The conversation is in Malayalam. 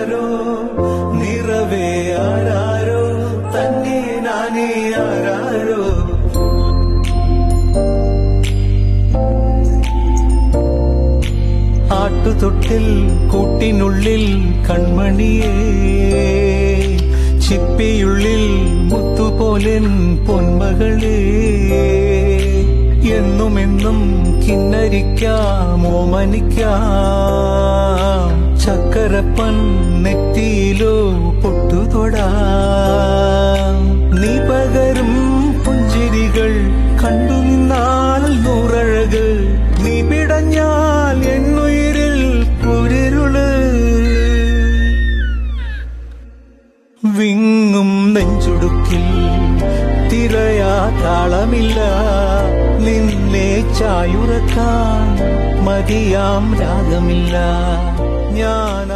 ആരാരോ നിറവേ ആരാരോ തന്നെ നാനേ ആരാരോ. ആട്ടുതൊട്ടിൽ കൂട്ടിനുള്ളിൽ കൺമണിയേ, ചിപ്പിയുള്ളിൽ മുത്തുപോലെൻ പൊന്മകളേ. എന്നുമെന്നും കിന്നരിക്കാം ഓമനിക്കാം, ചക്കരപ്പൻ നെറ്റിയിലോ പൊട്ടുതൊടാം. നീ പകരും പുഞ്ചിരികൾ കണ്ടു നിന്നാൽ നൂറഴക്, നീ പിടഞ്ഞാൽ എന്നുയിരിൽ കുരിരുള്. വിങ്ങും നെഞ്ചുടുക്കിൽ തിരയാ താളമില്ല, നിന്നെ ചായുറക്കാൻ മതിയാം രാഗമില്ല. ഞാൻ